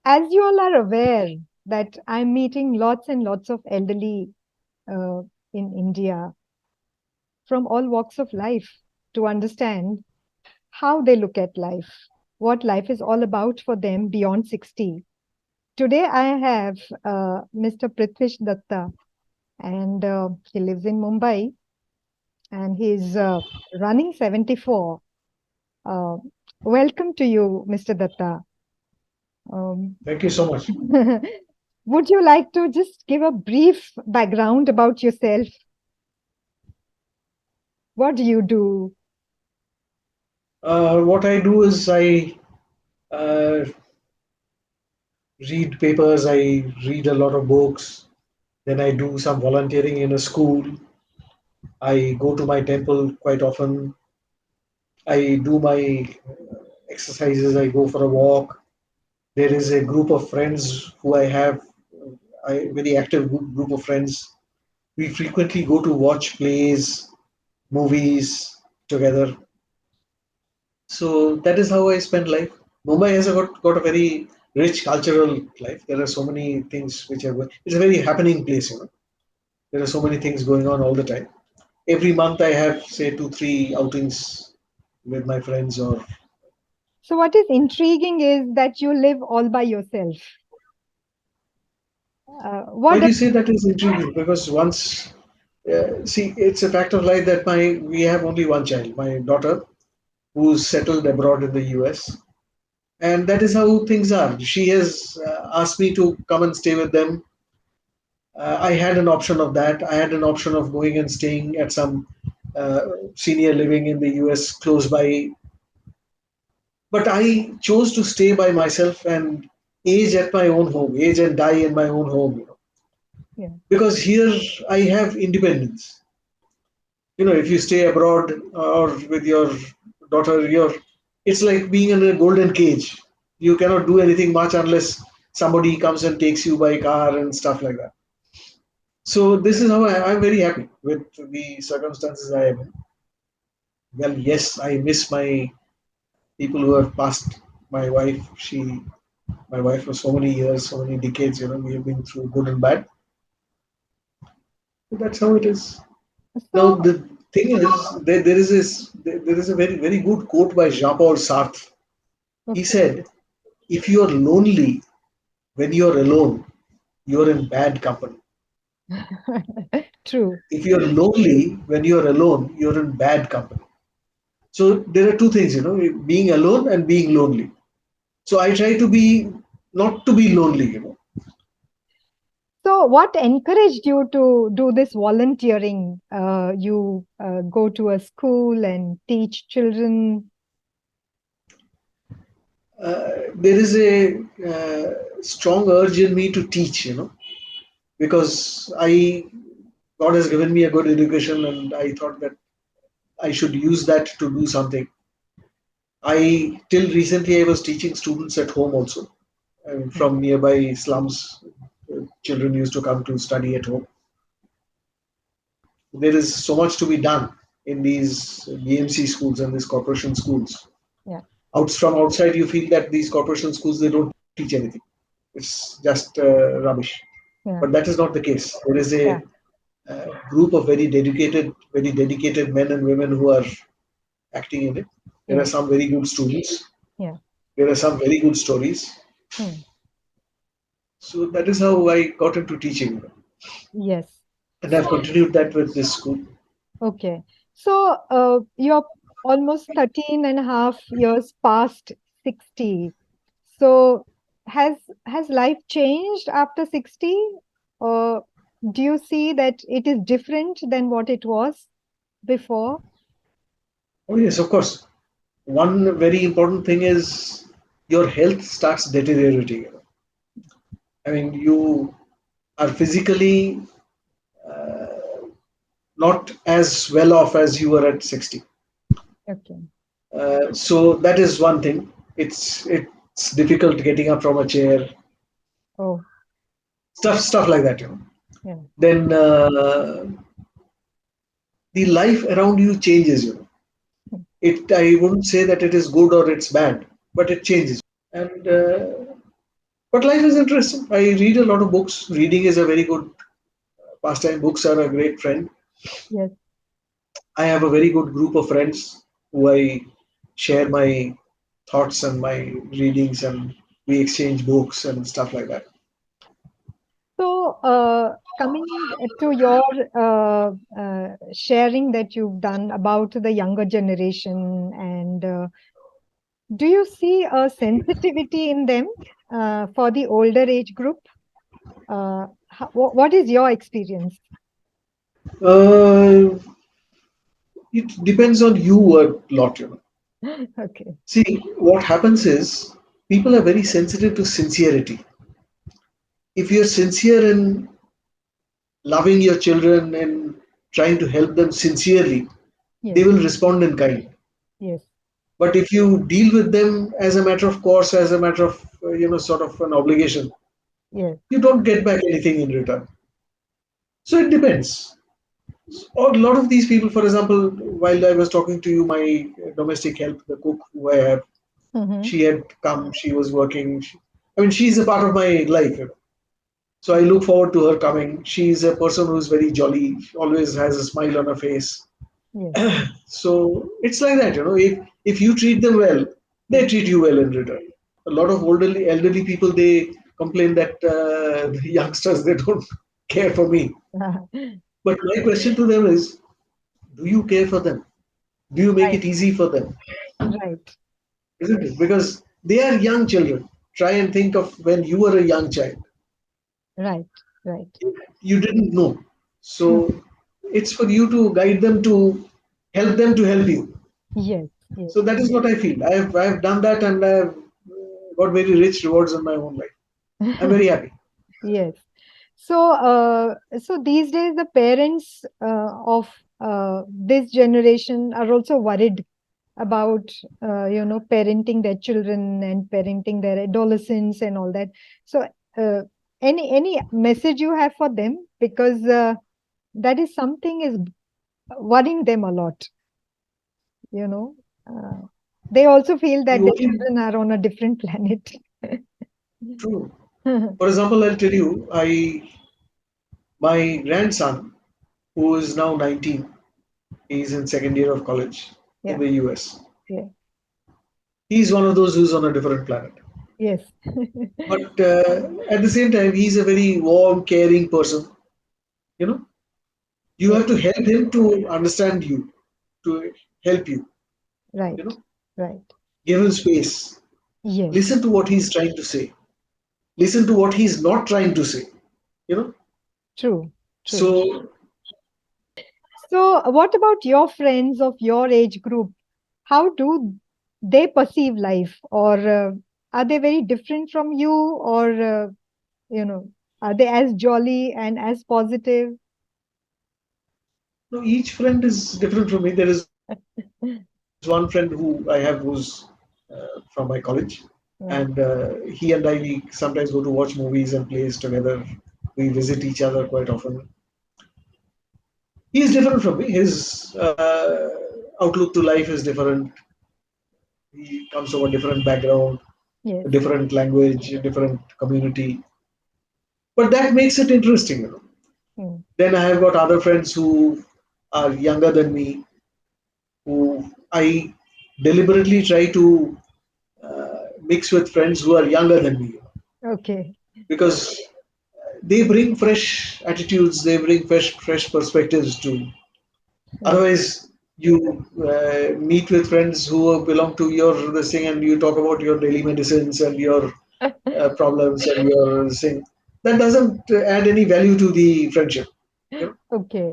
As you all are aware that I'm meeting lots and lots of elderly uh, in India from all walks of life to understand how they look at life, what life is all about for them beyond 60. Today, I have Mr. Prithwis Datta, and he lives in Mumbai, and he's running 74. Uh, Welcome to you, Mr. Datta. Um, Thank you so much. would you like to just give a brief background about yourself? What do you do? What I do is I uh, read papers, I read a lot of books, then I do some volunteering in a school. I go to my temple quite often. I do my exercises, I go for a walk. There is a group of friends who I have, a very active group of friends. We frequently go to watch plays, movies together. So that is how I spend life. Mumbai has got a very rich cultural life. There are so many things which are going. It's a very happening place, you know. There are so many things going on all the time. Every month I have say 2, 3 outings with my friends. Or So, what is intriguing is that you live all by yourself. why What do does you say that is intriguing? Because once see, it's a fact of life that my we have only one child, my daughter, who's settled abroad in the US, and that is how things are. She has asked me to come and stay with them. I had an option of that. I had an option of going and staying at some uh, senior living in the US close by, but I chose to stay by myself and age at my own home, age and die in my own home. You know, yeah. because here I have independence. You know, if you stay abroad or with your daughter, it's like being in a golden cage. You cannot do anything much unless somebody comes and takes you by car and stuff like that. So this is how I'm very happy with the circumstances I am in. Well, yes, I miss my people who have passed. My wife, my wife for so many years, so many decades. You know, we have been through good and bad. So that's how it is. Now So, the thing is, there is a very very good quote by Jean-Paul Sartre. He okay. said, "If you are lonely when you are alone, you are in bad company. True. If you are lonely when you are alone, you are in bad company." So there are two things, you know, being alone and being lonely. So I try to be not to be lonely, you know. So, what encouraged you to do this volunteering? You go to a school and teach children. There is a strong urge in me to teach, you know, because God has given me a good education, and I thought that I should use that to do something. I till recently I was teaching students at home also, from nearby slums. Children used to come to study at home. There is so much to be done in these BMC schools and these corporation schools. Yeah, Out from outside, you feel that these corporation schools they don't teach anything. It's just rubbish. But yeah, that is not the case. There is yeah, a group of very dedicated men and women who are acting in it. There are yeah, some very good students. yeah. There are some very good stories. Hmm. So that is how I got into teaching, Yes. and I've So, continued that with this school. okay. So, you're almost 13 and a half years past 60. So, has life changed after 60? Or do you see that it is different than what it was before? Oh yes, of course. One very important thing is your health starts deteriorating. You know. I mean, you are physically not as well off as you were at 60. Okay. So that is one thing. It's difficult getting up from a chair, Oh, stuff like that. You know. yeah. Then the life around you changes. You know. I wouldn't say that it is good or it's bad, but it changes. And But life is interesting. I read a lot of books. Reading is a very good pastime. Books are a great friend. Yes. I have a very good group of friends who I share my thoughts and my readings, and we exchange books and stuff like that. So, coming to your sharing that you've done about the younger generation, and do you see a sensitivity in them for the older age group? What is your experience? Uh, it depends on you a lot, you know. Okay. See, what happens is people are very sensitive to sincerity. If you're sincere in loving your children and trying to help them sincerely, they Yes. will respond in kind. Yes. But if you deal with them as a matter of course, as a matter of sort of an obligation, Yes. you don't get back anything in return. So it depends. Or a lot of these people, for example, while I was talking to you, my domestic help, the cook who I have, Mm-hmm. she had come, she was working. I mean, she's a part of my life. So I look forward to her coming. She's a person who's very jolly, always has a smile on her face. Yes. So it's like that, you know. If you treat them well, they Yes. treat you well in return. A lot of elderly people, they complain that the youngsters, they don't care for me. But my question to them is, do you care for them? Do you make Right. it easy for them? Right. Isn't it? Because they are young children. Try and think of when you were a young child. Right. Right. You didn't know. Hmm. So it's for you to guide them to help you. Yes. Yes. So that is what I feel. I've done that, and I've got very rich rewards in my own life. I'm very happy. Yes. So, so these days, the parents of this generation are also worried about, parenting their children and parenting their adolescents and all that. So, uh, any message you have for them? Because that is something is worrying them a lot, you know. Uh, they also feel The that their only children are on a different planet. true. For example, I'll tell you, I my grandson, who is now 19, he's in second year of college in Yeah. the US. Yeah. He's one of those who's on a different planet. Yes. But at the same time, he's a very warm, caring person. You know, you Yes. have to help him to understand you, to help you. You Right. know, Right. give him space. Yes. Listen to what he's trying to say. Listen to what he's not trying to say. You know, True. True. so So, what about your friends of your age group? How do they perceive life, or are they very different from you, or you know, are they as jolly and as positive? no, each friend is different from me. There is one friend who I have who's from my college, and Yeah. he and I we sometimes go to watch movies and plays together. We visit each other quite often. He is different from me. His outlook to life is different. He comes from a different background, a Yes. different language, a different community. But that makes it interesting, you know. Mm. Then I have got other friends who are younger than me, who I deliberately try to mix with friends who are younger than me, Okay. because they bring fresh attitudes, they bring fresh perspectives to. Right. Otherwise, you meet with friends who belong to your this thing, and you talk about your daily medicines and your problems and your thing. That doesn't add any value to the friendship. You know? Okay.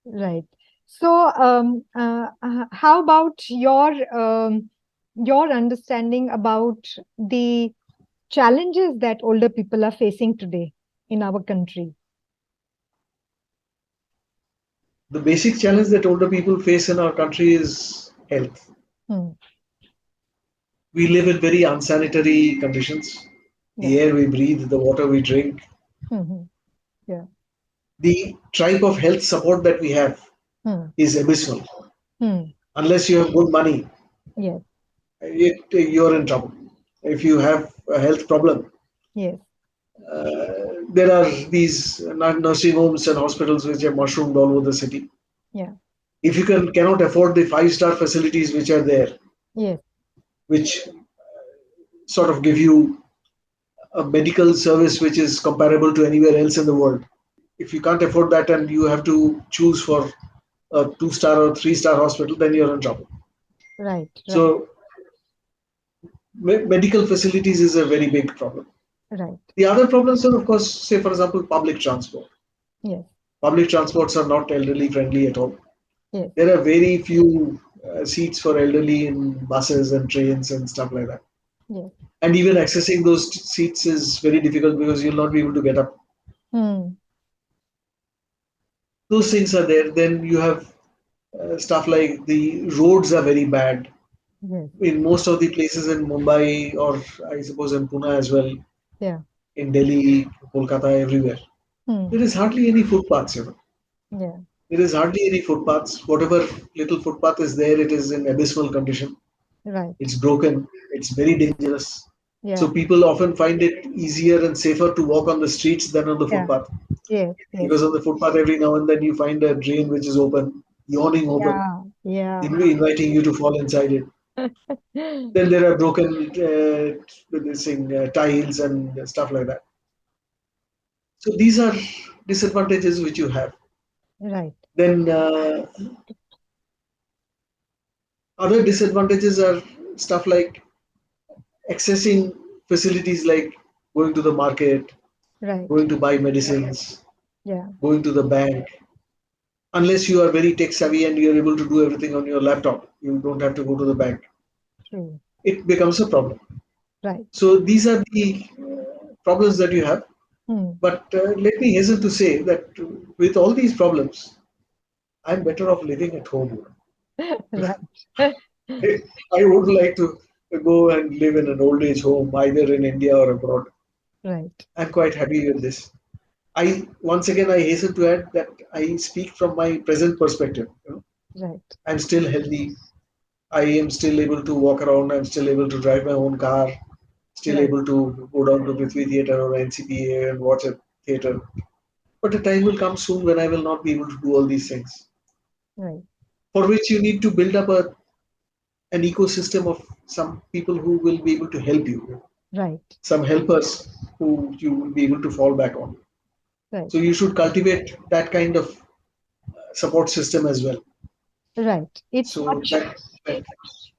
Right. So, how about your understanding about the challenges that older people are facing today in our country? The basic challenge that older people face in our country is health. Hmm. We live in very unsanitary conditions. Yeah. The air we breathe, the water we drink, Hmm. Yeah. the type of health support that we have Hmm. is abysmal. Hmm. Unless you have good money, Yes. you're in trouble. If you have a health problem, Yes. There are these nursing homes and hospitals which are mushroomed all over the city. Yeah. If you cannot afford the five-star facilities which are there, Yes. which sort of give you a medical service which is comparable to anywhere else in the world, if you can't afford that and you have to choose for a two-star or three-star hospital, then you're in trouble. Right. Right. So medical facilities is a very big problem. Right. The other problems are, of course, say for example, public transport. Yes. Public transports are not elderly friendly at all. Yes. There are very few seats for elderly in buses and trains and stuff like that. Yes. And even accessing those seats is very difficult because you'll not be able to get up. Hmm. Those things are there. Then you have stuff like the roads are very bad Yes. in most of the places in Mumbai, or I suppose in Pune as well, Yeah. in Delhi, Kolkata, everywhere. Hmm. There is hardly any footpaths, you know. Yeah. There is hardly any footpaths. Whatever little footpath is there, it is in abysmal condition. Right. It's broken. It's very dangerous. So Yeah. people often find it easier and safer to walk on the streets than on the Yeah. footpath. Yes. Yes. Because on the footpath, every now and then you find a drain which is open, yawning open, Yeah. Yeah. inviting you to fall inside it. Then there are broken tiles and stuff like that. So these are disadvantages which you have. Right. Then other disadvantages are stuff like accessing facilities like going to the market, Right. going to buy medicines, Yeah. going to the bank. Unless you are very tech savvy and you're able to do everything on your laptop, you don't have to go to the bank. True. It becomes a problem. Right. So these are the problems that you have. Hmm. But let me hasten to say that with all these problems, I'm better off living at home. Right. I would like to go and live in an old age home, either in India or abroad. Right. I'm quite happy with this. I once again I hasten to add that I speak from my present perspective. You know, Right. I'm still healthy. I am still able to walk around. I'm still able to drive my own car. Still Right. able to go down to Prithvi Theatre or NCPA and watch a theatre. But a time will come soon when I will not be able to do all these things. Right. For which you need to build up an ecosystem of some people who will be able to help you, Right. some helpers who you will be able to fall back on. Right. So you should cultivate that kind of support system as well. Right. So that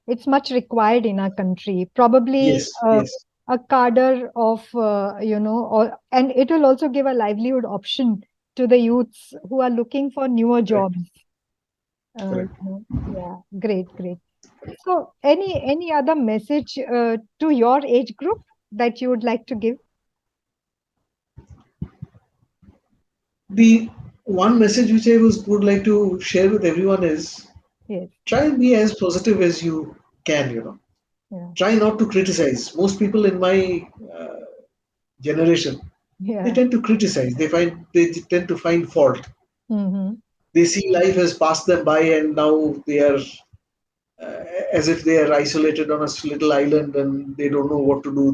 It's much required in our country. Probably yes, yes, a cadre of or and it will also give a livelihood option to the youths who are looking for newer correct, jobs. correct. Yeah, great, great. So, any other message to your age group that you would like to give? The one message which would like to share with everyone is Yes. try and be as positive as you can. Yeah. Try not to criticize. Most people in my generation, they Yeah. tend to criticize. They tend to find fault. Mm-hmm. They see life has passed them by and now they are uh, as if they are isolated on a little island and they don't know what to do.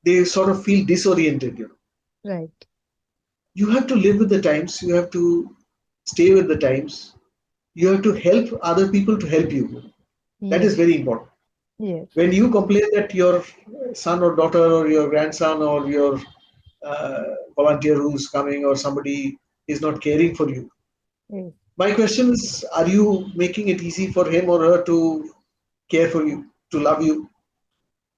They sort of feel disoriented. Right. You have to live with the times. You have to stay with the times. You have to help other people to help you. That Yes. is very important. Yes. When you complain that your son or daughter or your grandson or your uh, volunteer who's coming or somebody is not caring for you, Yes. my question is, are you making it easy for him or her to care for you, to love you?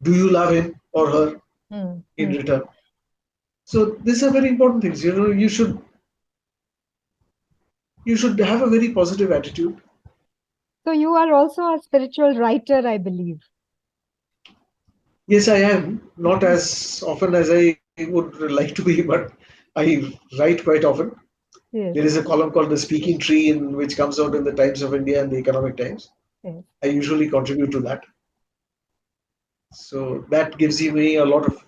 Do you love him or her in Mm-hmm. return? So these are very important things. You should have a very positive attitude. So you are also a spiritual writer, I believe. Yes, I am not as often as I would like to be, but I write quite often. There Yes. is a column called the Speaking Tree, in which comes out in the Times of India and the Economic Times. Yes. I usually contribute to that, so that gives me a lot of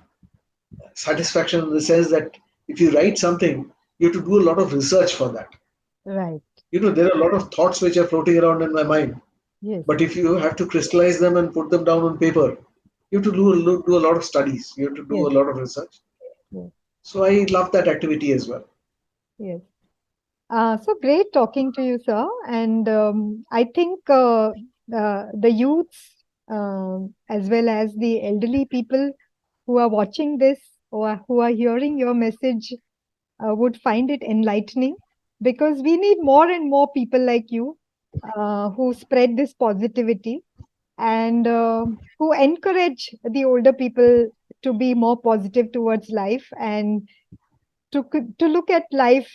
satisfaction in the sense that if you write something, you have to do a lot of research for that. Right. There are a lot of thoughts which are floating around in my mind, Yes. but if you have to crystallize them and put them down on paper, You have to do a lot of studies. You have to do Yes, a lot of research. yes, So I love that activity as well. yes. So great talking to you, sir. And I think the youths, as well as the elderly people who are watching this or who are hearing your message, would find it enlightening, because we need more and more people like you who spread this positivity and who encourage the older people to be more positive towards life and to look at life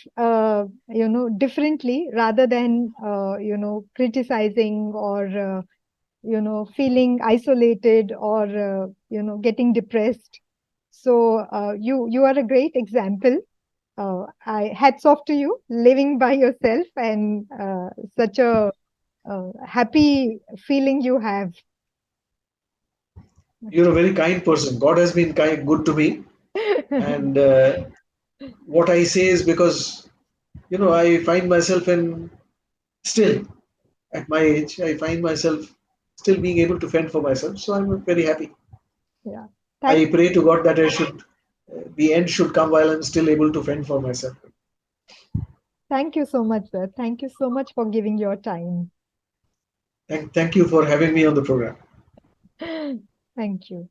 differently, rather than criticizing or feeling isolated or getting depressed. So you are a great example. I hats off to you, living by yourself, and such a happy feeling you have. You're a very kind person. God has been good to me, and what I say is because I find myself in still at my age, I find myself still being able to fend for myself. So I'm very happy. Yeah. I Thank pray to God that the end should come while I'm still able to fend for myself. thank you so much, sir. Thank you so much for giving your time. Thank you for having me on the program. Thank you.